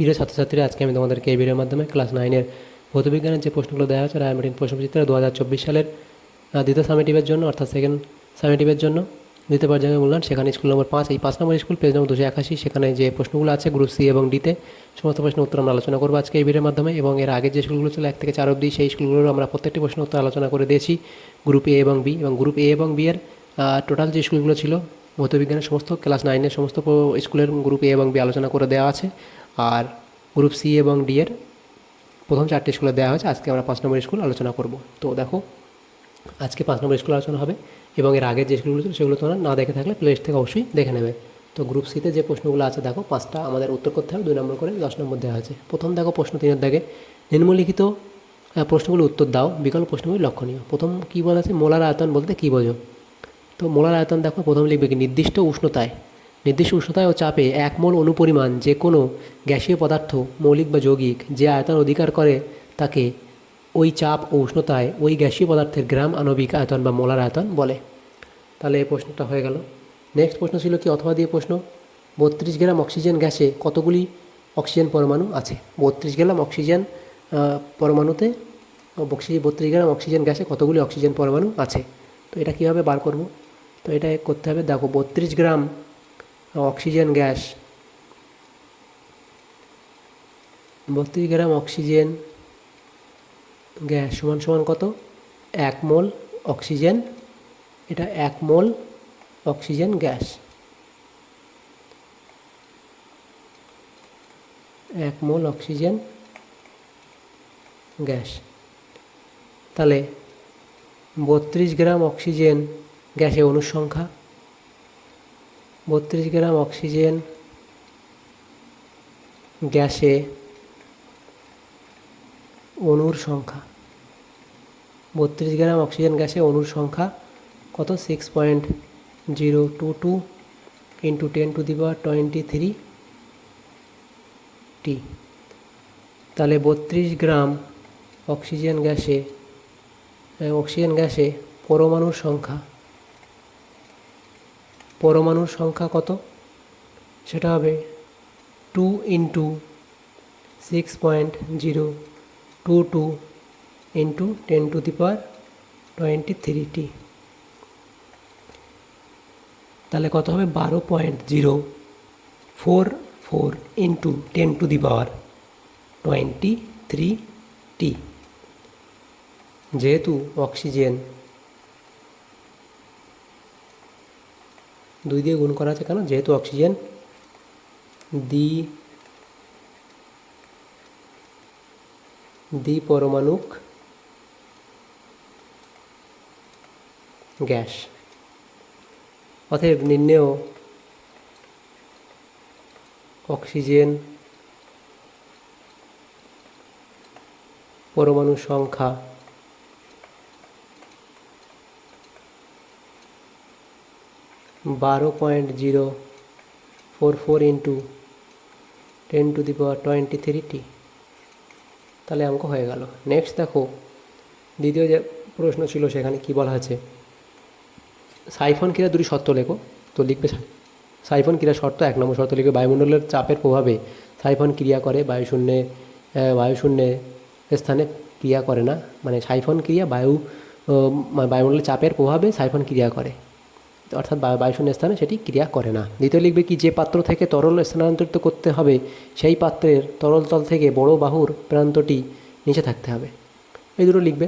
প্রিয় ছাত্রছাত্রীরা, আজকে আমি তোমাদেরকে এই ভিডিওর মাধ্যমে ক্লাস 9-এর ভৌতবিজ্ঞানের যে প্রশ্নগুলো দেওয়া হচ্ছে রায়মার্টিন প্রশ্নবিচিত্রা 2024 সালের দ্বিতীয় সামেটিভের জন্য, অর্থাৎ সেকেন্ড সামেটিভের জন্য দ্বিতীয় পর্যায়ে মূল্যায়ন, সেখানে স্কুল নম্বর 5, এই 5 নম্বর স্কুল, পেজ নম্বর 281, সেখানে যে প্রশ্নগুলো আছে গ্রুপ সি এবং ডিতে সমস্ত প্রশ্নের উত্তর আমরা আলোচনা করবো আজকে এই ভিডিওর মাধ্যমে। এবং এর আগের যে স্কুলগুলো ছিল 1 থেকে 4 অবধি, সেই স্কুলগুলোর আমরা প্রত্যেকটি প্রশ্নের উত্তর আলোচনা করে দিয়েছি গ্রুপ এ এবং বি। এবং গ্রুপ এ এবং বি এর টোটাল যে স্কুলগুলো ছিল ভৌতবিজ্ঞানের সমস্ত ক্লাস 9-এর সমস্ত স্কুলের গ্রুপ এ এবং বি আলোচনা করে দেওয়া আছে। আর গ্রুপ সি এবং ডি এর প্রথম 4টি স্কুলে দেওয়া হয়েছে। আজকে আমরা 5 নম্বর স্কুল আলোচনা করব। তো দেখো, আজকে 5 নম্বর স্কুল আলোচনা হবে এবং এর আগের যে স্কুলগুলো ছিল সেগুলো তোমরা না দেখে থাকলে প্লে লিস্ট থেকে অবশ্যই দেখে নেবে। তো গ্রুপ সিতে যে প্রশ্নগুলো আছে দেখো, 5টা আমাদের উত্তর করতে হবে, 2 নম্বর করে 10 নম্বর দেওয়া হয়েছে। প্রথম দেখো, প্রশ্ন 3-এর দাগে নিম্নলিখিত প্রশ্নগুলো উত্তর দাও, বিকল্প প্রশ্নগুলি লক্ষণীয়। প্রথম কী বলা আছে, মোলার আয়তন বলতে কী বোঝো? তো মোলার আয়তন দেখো, প্রথম লিখবে কি, নির্দিষ্ট উষ্ণতায় ও চাপে 1 মোল অনুপরিমাণ যে কোনো গ্যাসীয় পদার্থ, মৌলিক বা যৌগিক, যে আয়তন অধিকার করে তাকে ওই চাপ ও উষ্ণতায় ওই গ্যাসীয় পদার্থের গ্রাম আণবিক আয়তন বা মোলার আয়তন বলে। তাহলে এই প্রশ্নটা হয়ে গেল। নেক্সট প্রশ্ন ছিল কি, অথবা দিয়ে প্রশ্ন, 32 গ্রাম অক্সিজেন গ্যাসে কতগুলি অক্সিজেন পরমাণু আছে? 32 গ্রাম অক্সিজেন পরমাণুতে 32 গ্রাম অক্সিজেন গ্যাসে কতগুলি অক্সিজেন পরমাণু আছে? তো এটা কীভাবে বার করব? তো এটা করতে হবে, দেখো 32 গ্রাম অক্সিজেন গ্যাস, 32 গ্রাম অক্সিজেন গ্যাস সমান সমান কত? 1 মোল অক্সিজেন। এটা 1 মোল অক্সিজেন গ্যাস, 1 মোল অক্সিজেন গ্যাস। তাহলে 32 গ্রাম অক্সিজেন গ্যাসে অণুর সংখ্যা, 32 গ্রাম অক্সিজেন গ্যাসে অণুর সংখ্যা, 32 গ্রাম অক্সিজেন গ্যাসে অণুর সংখ্যা কত? 6.022 ইন্টু 10⁻23 টি। তাহলে 32 গ্রাম অক্সিজেন গ্যাসে পরমাণুর সংখ্যা কত? সেটা হবে 2 ইন্টু 6.022 ইন্টু 10⁻23 টি। তাহলে কত হবে? 12.044 ইন্টু 10⁻23 টি। যেহেতু অক্সিজেন 2 দিয়ে গুণ করা আছে, কেন? যেহেতু অক্সিজেন দ্বিপরমাণুক গ্যাস। অতএব নির্ণেয় অক্সিজেন পরমাণু সংখ্যা 12.044 ইন্টু 10⁻23 টি। তাহলে অঙ্ক হয়ে গেল। নেক্সট দেখো, দ্বিতীয় যে প্রশ্ন ছিল সেখানে কি বলা আছে, সাইফন ক্রিয়া 2টি শর্ত লেখো। তো লিখবে সাইফন ক্রিয়া শর্ত 1 নম্বর শর্ত লিখবে, বায়ুমণ্ডলের চাপের প্রভাবে সাইফন ক্রিয়া করে, বায়ুশূন্যে স্থানে ক্রিয়া করে না। মানে সাইফন ক্রিয়া বায়ুমণ্ডলের চাপের প্রভাবে সাইফন ক্রিয়া করে, অর্থাৎ বায়ুশূন্য স্থানে সেটি ক্রিয়া করে না। দ্বিতীয় লিখবে কি, যে পাত্র থেকে তরল স্থানান্তরিত করতে হবে সেই পাত্রের তরল তল থেকে বড় বাহুর প্রান্তটি নিচে থাকতে হবে। এই দুটো লিখবে।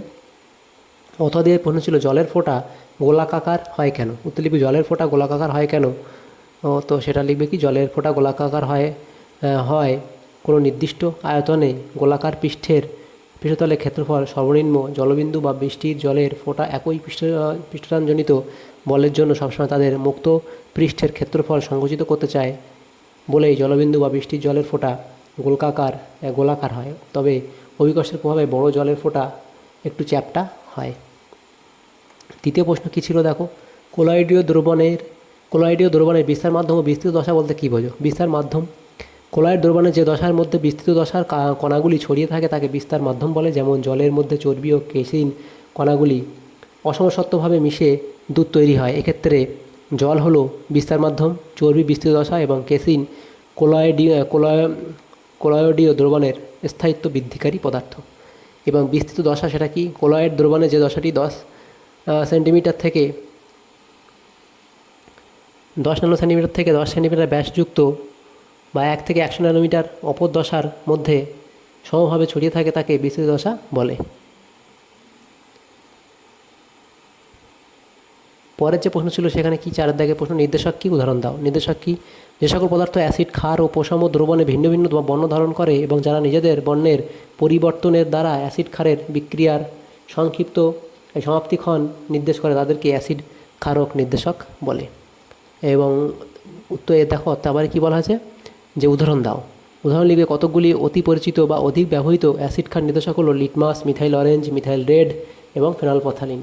অথবা দিয়ে প্রশ্ন ছিল, জলের ফোঁটা গোলাকার হয় কেন? উত্তর লিখবে, জলের ফোঁটা গোলাকার হয় কেন? তো সেটা লিখবে কি, জলের ফোঁটা গোলাকার হয় কোনো নির্দিষ্ট আয়তনে গোলাকার পৃষ্ঠতলের ক্ষেত্রফল সর্বনিম্ন জলবিন্দু বা বৃষ্টির জলের ফোঁটা একই পৃষ্ঠটানজনিত বলের জন্য সবসময় তাদের মুক্ত পৃষ্ঠের ক্ষেত্রফল সংকুচিত করতে চায় বলেই জলবিন্দু বা বৃষ্টির জলের ফোঁটা গোলাকার হয়। তবে অভিকর্ষের প্রভাবে বড় জলের ফোঁটা একটু চ্যাপ্টা হয়। তৃতীয় প্রশ্ন কী ছিল দেখো, কোলয়েডীয় দ্রবণের বিস্তার মাধ্যম ও বিস্তৃত দশা বলতে কী বোঝো? বিস্তার মাধ্যম, কোলয়েড দ্রবণের যে দশার মধ্যে বিস্তৃত দশার কণাগুলি ছড়িয়ে থাকে তাকে বিস্তার মাধ্যম বলে। যেমন জলের মধ্যে চর্বি ও কেসিন কণাগুলি অসমসত্ত্বভাবে মিশে দুধ তৈরি হয়। এক্ষেত্রে জল হলো বিস্তার মাধ্যম, চর্বি বিস্তৃত দশা এবং কেসিন কলয়েডীয় দ্রবণের স্থায়িত্ব বৃদ্ধিকারী পদার্থ। এবং বিস্তৃত দশা সেটা কি? কলয়েড দ্রবণে যে দশাটি 10 সেন্টিমিটার থেকে 10 ন্যানো সেন্টিমিটার থেকে 10 সেন্টিমিটার ব্যাসযুক্ত বা 1 থেকে 100 ন্যানোমিটার অপর দশার মধ্যে সমভাবে ছড়িয়ে থাকে তাকে বিস্তৃত দশা বলে। পরের যে প্রশ্ন ছিল সেখানে কি 4 দাগের প্রশ্ন, নির্দেশক কি, উদাহরণ দাও। নির্দেশক কি? যে সকল পদার্থ অ্যাসিড, ক্ষার ও পোষাম দ্রবণে ভিন্ন ভিন্ন বর্ণ ধারণ করে এবং যারা নিজেদের বর্ণের পরিবর্তনের দ্বারা অ্যাসিড ক্ষারের বিক্রিয়ার সংক্ষিপ্ত সমাপ্তিক্ষণ নির্দেশ করে তাদেরকে অ্যাসিড ক্ষারক নির্দেশক বলে। এবং উত্তর দেখো আবার কী বলা হয়েছে যে উদাহরণ দাও। উদাহরণ লিখবে কতকগুলি অতি পরিচিত বা অধিক ব্যবহৃত অ্যাসিড ক্ষার নির্দেশক হলো litmus, methyl orange, methyl red এবং ফেনলফথ্যালিন।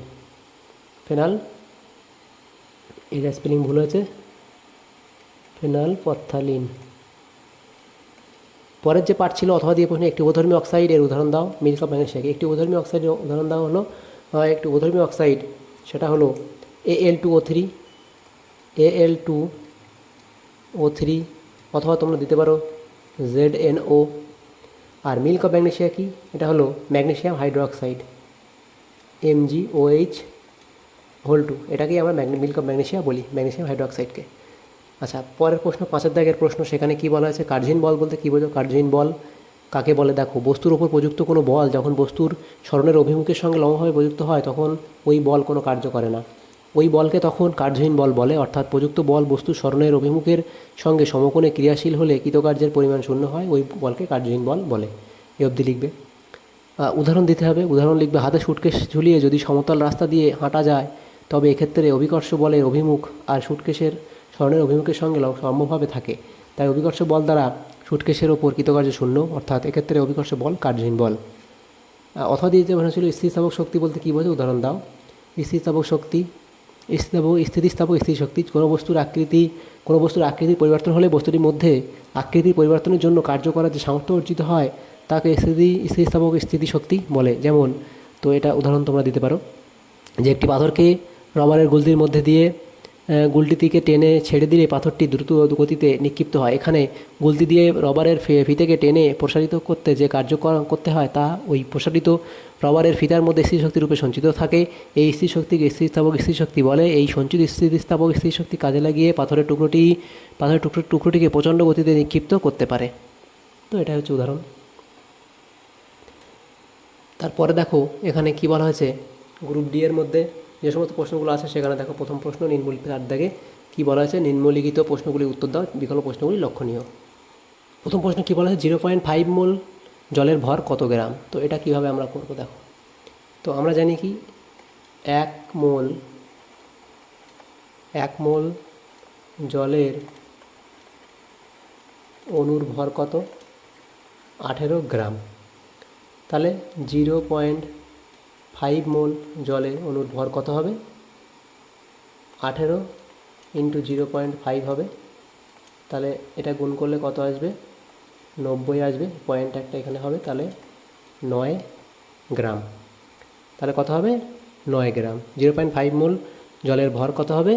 এটা স্পেলিং ভুল হয়েছে, ফেনলফথ্যালিন। পরের যে পার্ট ছিল অথবা দিয়ে প্রশ্ন, একটি উপধর্মী অক্সাইড এর উদাহরণ দাও। Milk of magnesium. একটি উপধর্মী অক্সাইডের উদাহরণ দাও হলো একটি উপধর্মী অক্সাইড, সেটা হলো Al2O3, Al2O3 অথবা তোমরা দিতে পারো ZNO। আর মিল্ক অফ ম্যাগনেসিয়া কি? এটা হলো ম্যাগনেসিয়াম হাইড্রোক্সাইড, MgOH2। এটাকেই আমরা মিল্ক অফ ম্যাগনেসিয়া বলি, ম্যাগনেসিয়াম হাইড্রোক্সাইডকে। আচ্ছা, পরের প্রশ্ন 5 দাগের প্রশ্ন, সেখানে কি বলা আছে? কার্যহীন বল বলতে কী বোঝো? কার্যহীন বল কাকে বলে? দেখো, বস্তুর উপর প্রযুক্ত কোনো বল যখন বস্তুর সরণের অভিমুখের সঙ্গে লম্বভাবে প্রযুক্ত হয় তখন ওই বল কোনো কার্য করে না, ওই বলকে তখন কার্যহীন বল বলে। অর্থাৎ প্রযুক্ত বল বস্তুর সরণের অভিমুখের সঙ্গে সমকোণে ক্রিয়াশীল হলে কৃতকার্যের পরিমাণ শূন্য হয়, ওই বলকে কার্যহীন বল বলে। এই অবধি লিখবে। উদাহরণ দিতে হবে। উদাহরণ লিখবে, হাতে সুটকেস ঝুলিয়ে যদি সমতল রাস্তা দিয়ে হাঁটা যায় তবে এক্ষেত্রে অভিকর্ষ বলের অভিমুখ আর সুটকেসের সরণের অভিমুখের সঙ্গে সমভাবে থাকে, তাই অভিকর্ষ বল দ্বারা সুটকেসের ওপর কৃতকার্য শূন্য, অর্থাৎ এক্ষেত্রে অভিকর্ষ বল কার্যহীন বল। অথবা দিতে প্রশ্ন ছিল স্থিতিস্থাপক শক্তি বলতে কী বোঝো? উদাহরণ দাও। স্থিতিস্থাপক শক্তি, স্থিতিস্থাপক স্থিতিশক্তি কোনো বস্তুর আকৃতির পরিবর্তন হলে বস্তুটির মধ্যে আকৃতির পরিবর্তনের জন্য কার্য করার যে সামর্থ্য অর্জিত হয় তাকে স্থিতিস্থাপক স্থিতিশক্তি বলে। যেমন, তো এটা উদাহরণ তোমরা দিতে পারো যে একটি পাথরকে রবারের গুলতির মধ্যে দিয়ে গুলটিটিকে টেনে ছেড়ে দিলে পাথরটি দ্রুত গতিতে নিক্ষিপ্ত হয়। এখানে গুলতি দিয়ে রবারের ফিতেকে টেনে প্রসারিত করতে যে কার্য করতে হয় তা ওই প্রসারিত রবারের ফিতার মধ্যে স্থিতিশক্তি রূপে সঞ্চিত থাকে। এই স্থিতিশক্তিকে স্থিতিস্থাপক স্থিতিশক্তি বলে। এই সঞ্চিত স্থিতিস্থাপক স্থিতিশক্তি কাজে লাগিয়ে পাথরের টুকরোটিকে প্রচণ্ড গতিতে নিক্ষিপ্ত করতে পারে। তো এটা হচ্ছে উদাহরণ। তারপরে দেখো এখানে কি বলা হয়েছে, গ্রুপ ডি এর মধ্যে যে সমস্ত প্রশ্নগুলো আছে সেখানে দেখো প্রথম প্রশ্ন নিম্নলিখিত 4 দাগে কী বলা হয়েছে, নিম্নলিখিত প্রশ্নগুলির উত্তর দাও, বিকল্প প্রশ্নগুলি লক্ষণীয়। প্রথম প্রশ্ন কী বলা হয়েছে, 0.5 মোল জলের ভর কত গ্রাম? তো এটা কিভাবে আমরা করবো দেখো। তো আমরা জানি কি 1 মোল জলের অণুর ভর কত? 18 গ্রাম। তাহলে 0.5 মোল জলে অণুর ভর কত হবে? 18 × 0.5 হবে। তাহলে এটা গুণ করলে কত আসবে? 90 আসবে। পয়েন্ট একটা এখানে হবে, তাহলে 9 গ্রাম। তাহলে কত হবে? 9 গ্রাম। 0.5 মোল জলের ভর কত হবে?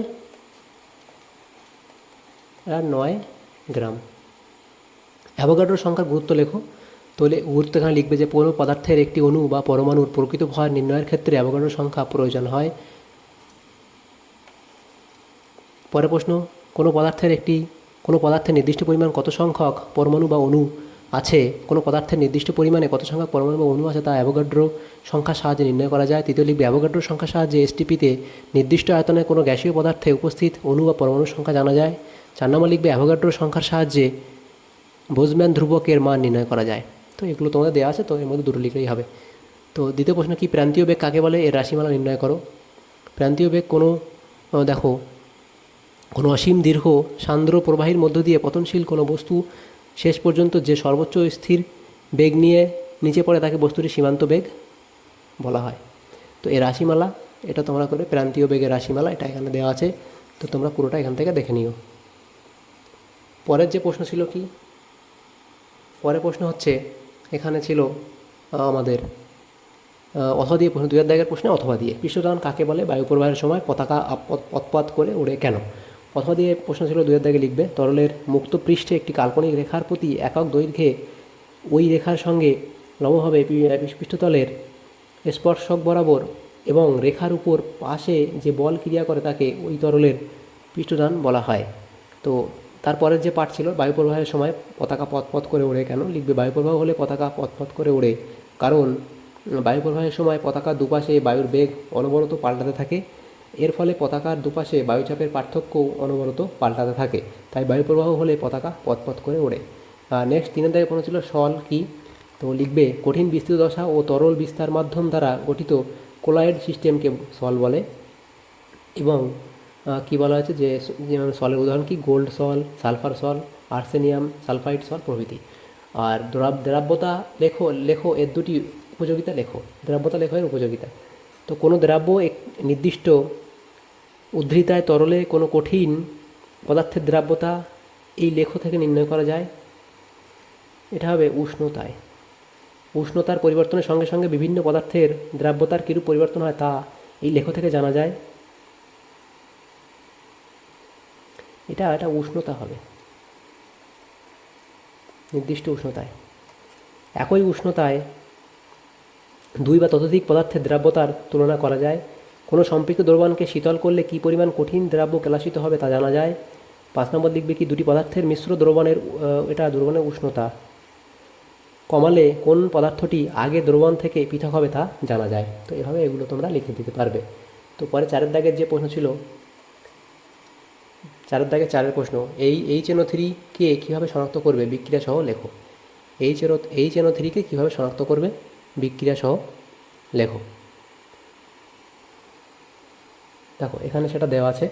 9 গ্রাম। অ্যাভোগাড্রোর সংখ্যার গুরুত্ব লেখো। তাহলে গুরুত্ব এখানে লিখবে যে কোনো পদার্থের একটি অণু বা পরমাণুর প্রকৃত ভর নির্ণয়ের ক্ষেত্রে অ্যাভোগাড্রোর সংখ্যা প্রয়োজন হয়। পরের প্রশ্ন, কোনো পদার্থের নির্দিষ্ট পরিমাণ কত সংখ্যক পরমাণু বা অণু আছে, কোনো পদার্থের নির্দিষ্ট পরিমাণে কত সংখ্যক পরমাণু বা অণু আছে তা অ্যাভোগাড্রো সংখ্যার সাহায্যে নির্ণয় করা যায়। তৃতীয় লিখবে অ্যাভোগাড্রোর সংখ্যার সাহায্যে এসটিপিতে নির্দিষ্ট আয়তনে কোনো গ্যাসীয় পদার্থে উপস্থিত অণু বা পরমাণুর সংখ্যা জানা যায়। 4 নম্বর লিখবে অ্যাভোগাড্রোর সংখ্যার সাহায্যে বোলজম্যান ধ্রুবকের মান নির্ণয় করা যায়। তো এগুলো তোমাদের দেওয়া আছে, তো এর মধ্যে দুটো লিখলেই হবে। তো দ্বিতীয় প্রশ্ন কি, প্রান্তীয় বেগ কাকে বলে? এর রাশিমালা নির্ণয় করো। প্রান্তীয় বেগ কোনো অসীম দীর্ঘ সান্দ্র প্রবাহীর মধ্য দিয়ে পতনশীল কোনো বস্তু শেষ পর্যন্ত যে সর্বোচ্চ স্থির বেগ নিয়ে নিচে পড়ে তাকে বস্তুটির সীমান্ত বেগ বলা হয়। তো এর রাশিমালা এটা তোমরা করে, প্রান্তীয় বেগের রাশিমালা এটা এখানে দেওয়া আছে, তো তোমরা পুরোটা এখান থেকে দেখে নিও। পরের যে প্রশ্ন ছিল কি, পরের প্রশ্ন হচ্ছে এখানে ছিল আমাদের অথবা দিয়ে প্রশ্ন, 2 দাগের প্রশ্নে অথবা দিয়ে পৃষ্ঠটান কাকে বলে? বায়ু প্রবাহের সময় পতাকা পথপাত করে উড়ে কেন? অথবা দিয়ে প্রশ্ন ছিল 2 দাগে লিখবে তরলের মুক্ত পৃষ্ঠে একটি কাল্পনিক রেখার প্রতি একক দৈর্ঘ্যে ওই রেখার সঙ্গে লম্ব হবে পৃষ্ঠতলের স্পর্শক বরাবর এবং রেখার উপর পাশে যে বল ক্রিয়া করে তাকে ওই তরলের পৃষ্ঠটান বলা হয়। তো তারপরের যে পাঠ ছিল বায়ু প্রবাহের সময় পতাকা পথ করে ওড়ে, কেন লিখবে বায়ু প্রবাহ হলে পতাকা পথ করে ওড়ে, কারণ বায়ু প্রবাহের সময় পতাকার দুপাশে বায়ুর বেগ অনবরত পাল্টাতে থাকে, এর ফলে পতাকার দুপাশে বায়ুচাপের পার্থক্যও অনবরত পাল্টাতে থাকে, তাই বায়ু প্রবাহ হলে পতাকা পথ করে ওড়ে। নেক্সট 3 দাগে প্রশ্ন ছিল সল কি, তো লিখবে কঠিন বিস্তৃত দশা ও তরল বিস্তার মাধ্যম দ্বারা গঠিত কোলয়েড সিস্টেমকে সল বলে। এবং কি বলা হয়েছে যে যেমন সলের উদাহরণ কি, গোল্ড সল, সালফার সল, আর্সেনিয়াম সালফাইড সল প্রভৃতি। আর দ্রাব্যতা লেখো এর দুটি উপযোগিতা লেখো, দ্রাব্যতা লেখো এর উপযোগিতা। তো কোনো দ্রাব্য এক নির্দিষ্ট উদ্ধৃতায় তরলে কোনো কঠিন পদার্থের দ্রাব্যতা এই লেখ থেকে নির্ণয় করা যায়। এটা হবে উষ্ণতায়। উষ্ণতার পরিবর্তনের সঙ্গে সঙ্গে বিভিন্ন পদার্থের দ্রাব্যতার কীরূপ পরিবর্তন হয় তা এই লেখ থেকে জানা যায়। এটা উষ্ণতা হবে, নির্দিষ্ট উষ্ণতায়। একই উষ্ণতায় 2 বা ততোধিক পদার্থের দ্রাব্যতার তুলনা করা যায়। কোনো সম্পৃক্ত দ্রবণকে শীতল করলে কী পরিমাণ কঠিন দ্রাব্য কেলাসিত হবে তা জানা যায়। 5 নম্বর লিখবে কি, দুটি পদার্থের মিশ্র দ্রবণের এটা দ্রবণের উষ্ণতা কমালে কোন পদার্থটি আগে দ্রবণ থেকে পৃথক হবে তা জানা যায়। তো এভাবে এগুলো তোমরা লিখে দিতে পারবে। তো পরে 4 দাগের যে প্রশ্ন ছিল, 4 দাগের 4 প্রশ্ন, HNO3-কে কীভাবে শনাক্ত করবে, বিক্রিয়া সহ লেখো। HNO3-কে কীভাবে শনাক্ত করবে, বিক্রিয়া সহ লেখো। দেখো এখানে সেটা দেওয়া আছে,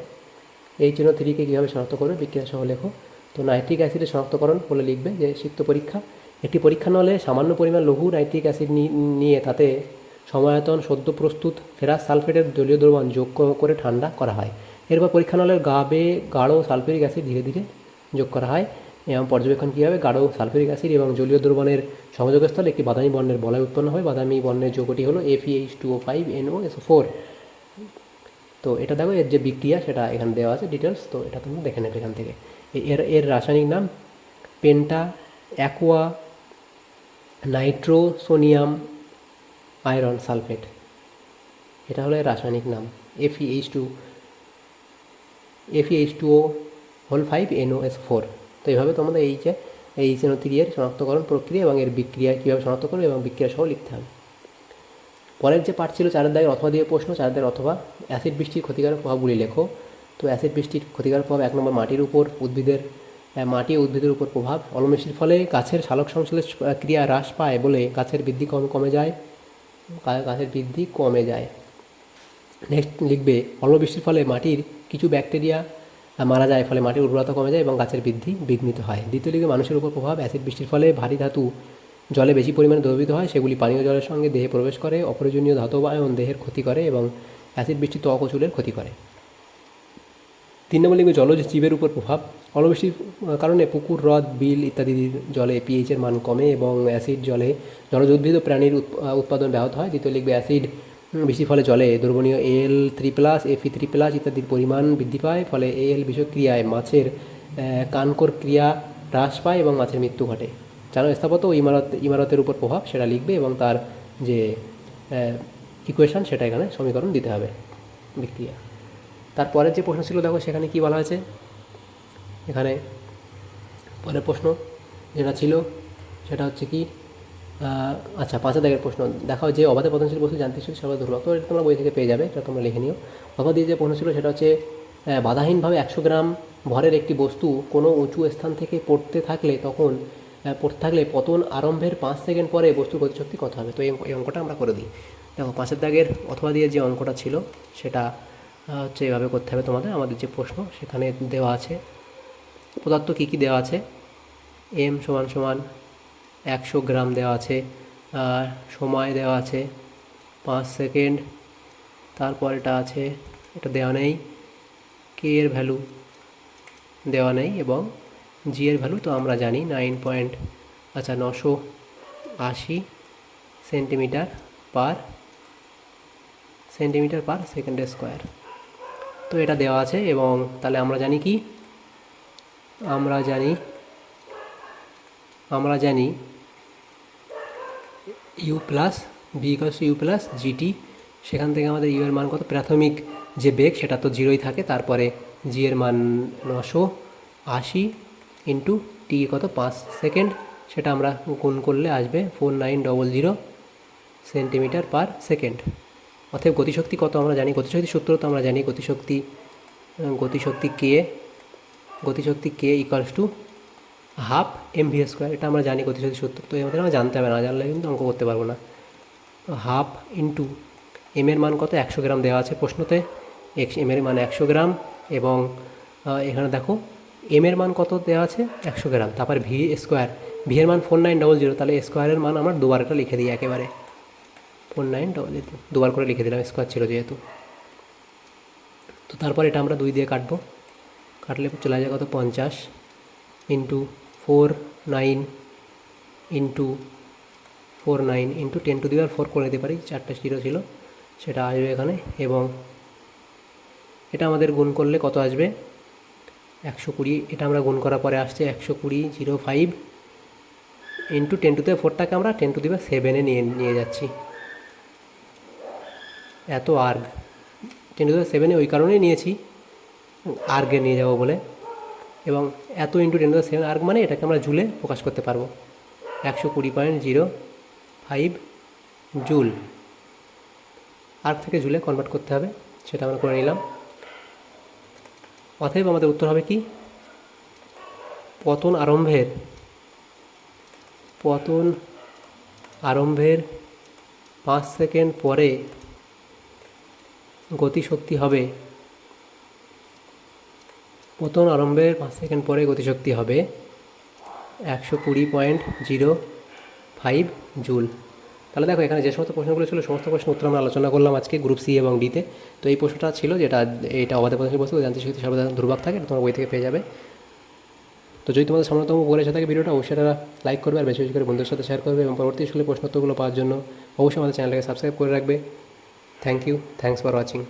HNO3-কে কীভাবে শনাক্ত করবে, বিক্রিয়া সহ লেখো। তো নাইট্রিক অ্যাসিডের শনাক্তকরণ বলে লিখবে যে সিক্ত পরীক্ষা, একটি পরীক্ষা নলে সামান্য পরিমাণ লঘু নাইট্রিক অ্যাসিড নিয়ে তাতে সমায়তন সদ্য প্রস্তুত ফেরাস সালফেটের জলীয় দ্রবণ যোগ করে ঠান্ডা করা হয়। এরপর পরীক্ষা নলের গাঢ় সালফিউরিক অ্যাসিড ধীরে ধীরে যোগ করা হয় এবং পর্যবেক্ষণ কী হবে, গাঢ় সালফিউরিক অ্যাসিড এবং জলীয় দ্রবণের সংযোগস্থলে একটি বাদামি বর্ণের বলয় উৎপন্ন হয়। বাদামি বর্ণের যৌগটি হলো FeH2O5NO4। তো এটা দেখো এর যে বিক্রিয়া সেটা এখানে দেওয়া আছে ডিটেলস, তো এটা তোমরা দেখে নেবে এখান থেকে। এর রাসায়নিক নাম পেন্টা অ্যাকোয়া নাইট্রোসোনিয়াম আয়রন সালফেট, এটা হলো এর রাসায়নিক নাম FeH2O5NOS4। তো এইভাবে তোমাদের এই যে HNO3 এর শনাক্তকরণ প্রক্রিয়া এবং এর বিক্রিয়া কীভাবে শনাক্ত করবে এবং বিক্রিয়া সহ লিখতে হবে। পরের যে পাঠ ছিল 4 দাগের অথবা দিয়ে প্রশ্ন, 4 দাগের অথবা অ্যাসিড বৃষ্টির ক্ষতিকারক প্রভাবগুলি লেখো। তো অ্যাসিড বৃষ্টির ক্ষতিকারক প্রভাব 1 নম্বর মাটির উপর মাটি ও উদ্ভিদের উপর প্রভাব। অম্লবৃষ্টির ফলে গাছের সালোক সংশ্লেষ ক্রিয়া হ্রাস পায় বলে গাছের বৃদ্ধি কমে যায়। নেক্সট লিখবে অম্লবৃষ্টির ফলে মাটির কিছু ব্যাকটেরিয়া মারা যায়, ফলে মাটির উর্বরতা কমে যায় এবং গাছের বৃদ্ধি বিঘ্নিত হয়। দ্বিতীয় লিখবে মানুষের উপর প্রভাব। অ্যাসিড বৃষ্টির ফলে ভারী ধাতু জলে বেশি পরিমাণে দ্রবীভূত হয়, সেগুলি পানীয় জলের সঙ্গে দেহে প্রবেশ করে, অপ্রয়োজনীয় ধাতব আয়ন দেহের ক্ষতি করে এবং অ্যাসিড বৃষ্টি ত্বক ও চুলের ক্ষতি করে। 3 নম্বর লিখবে জলজ জীবের উপর প্রভাব। অম্লবৃষ্টির কারণে পুকুর, হ্রদ, বিল ইত্যাদি জলে পিএইচের মান কমে এবং অ্যাসিড জলে জলজ উদ্ভিদ ও প্রাণীর উৎপাদন ব্যাহত হয়। দ্বিতীয় লিখবে অ্যাসিড বৃষ্টির ফলে জলে দ্রবণীয় Al3+, Fe3+ ইত্যাদির পরিমাণ বৃদ্ধি পায়, ফলে Al বিষক্রিয়ায় মাছের কানকর ক্রিয়া হ্রাস পায় এবং মাছের মৃত্যু ঘটে। 4 স্থাপত্য ও ইমারতের উপর প্রভাব সেটা লিখবে এবং তার যে ইকুয়েশান সেটা এখানে সমীকরণ দিতে হবে বিক্রিয়া। তারপরের যে প্রশ্ন ছিল দেখো সেখানে কি বলা হয়েছে, এখানে পরের প্রশ্ন যেটা ছিল সেটা হচ্ছে কি, আচ্ছা 5 দাগের প্রশ্ন দেখাও, যে অবাধে পতনশীল বস্তু যান্ত্রিক শক্তি সর্বাধিক দুর্লভ। তো এটা তোমরা বই থেকে পেয়ে যাবে, এটা তোমরা লিখে নিও। অথবা দিয়ে যে প্রশ্ন ছিল সেটা হচ্ছে বাধাহীনভাবে 100 গ্রাম ভরের একটি বস্তু কোনো উঁচু স্থান থেকে পড়তে থাকলে পতন আরম্ভের 5 সেকেন্ড পরে বস্তুর গতিশক্তি কত হবে। তো এই অঙ্কটা আমরা করে দিই। দেখো 5 দাগের অথবা দিয়ে যে অঙ্কটা ছিল সেটা হচ্ছে এভাবে করতে হবে তোমাদের। আমাদের যে প্রশ্ন সেখানে দেওয়া আছে পদার্থ কী কী দেওয়া আছে, M = 100 গ্রাম দেওয়া আছে, আর সময় দেওয়া আছে 5 সেকেন্ড, তারপর এটা আছে, এটা দেওয়া নেই, K এর ভ্যালু দেওয়া নেই এবং G এর ভ্যালু তো আমরা জানি 980 সেন্টিমিটার পার সেকেন্ড স্কোয়ার। তো এটা দেওয়া আছে এবং তাহলে আমরা জানি কি, আমরা জানি U plus V equals to U plus GT. সেখান থেকে আমাদের ইউ এর মান কত, প্রাথমিক যে বেগ সেটা তো জিরোই থাকে, তারপরে জি এর মান 980 ইন্টু টি কত 5 সেকেন্ড, সেটা আমরা গুণ করলে আসবে 4900 সেন্টিমিটার পার সেকেন্ড। অতএব গতিশক্তি কত আমরা জানি, গতিশক্তি সূত্র তো আমরা জানি, গতিশক্তি K equals to half mv square, এটা আমরা জানি গতিশক্তি সূত্র। তো এর মধ্যে আমরা জানতে হবে, না জানলে কিন্তু অঙ্ক করতে পারবো না। তো হাফ ইন্টু এম এর মান কত 100 গ্রাম দেওয়া আছে প্রশ্নতে, এম এর মান 100 গ্রাম, এবং এখানে দেখো এম এর মান কত দেওয়া আছে 100 গ্রাম, তারপর ভি স্কোয়ার, ভি এর মান 4900, তাহলে স্কোয়ারের মান আমরা দুবার এটা লিখে দিই একেবারে 4900, দুবার করে লিখে দিলাম, স্কোয়ার ছিল যেহেতু। তো তারপর এটা আমরা 2 দিয়ে কাটবো, কাটলে চলে যায় কত 50 ইন্টু 49 ইন্টু 49 ইন্টু 10⁴ করে নিতে পারি, 4টা 0 ছিল, সেটা আসবে এখানে। এবং এটা আমাদের গুণ করলে কত আসবে 120, এটা আমরা গুণ করার পরে আসছে 120.05 ইন্টু 10⁴টাকে আমরা 10⁷ নিয়ে যাচ্ছি। এত আর্গ 10⁷ ওই কারণেই নিয়েছি, আর্গে নিয়ে যাব বলে, এবং এত ইন্টু 10⁷ আর্গ মানে এটাকে আমরা জুলে প্রকাশ করতে পারবো, 120.05 জুল। আর্গ থেকে জুলে কনভার্ট করতে হবে, সেটা আমরা করে নিলাম। অতএব আমাদের উত্তর হবে কি, পতন আরম্ভের 5 সেকেন্ড পরে গতিশক্তি হবে, পতন আরম্ভের 5 সেকেন্ড পরে গতিশক্তি হবে 120.05 জুল। তাহলে দেখো এখানে যে সমস্ত প্রশ্নগুলো ছিল সমস্ত প্রশ্নের উত্তর আমরা আলোচনা করলাম আজকে গ্রুপ সি এবং ডিতে। তো এই প্রশ্নটা ছিল যেটা এটা অবাধে পদার্থের বস্তু যান্ত্রিক শক্তি সর্বদা ধ্রুবক থাকে, এটা তোমার বই থেকে পেয়ে যাবে। তো যদি তোমাদের সামনেতম উপকার এসে থাকে ভিডিওটা, অবশ্যই এটা লাইক করবে আর বেশি বেশি করে বন্ধুদের সাথে শেয়ার করবে, এবং পরবর্তী স্কুলে প্রশ্নোত্তরগুলো পাওয়ার জন্য অবশ্যই আমাদের চ্যানেলটাকে সাবস্ক্রাইব করে রাখবে। Thanks for watching.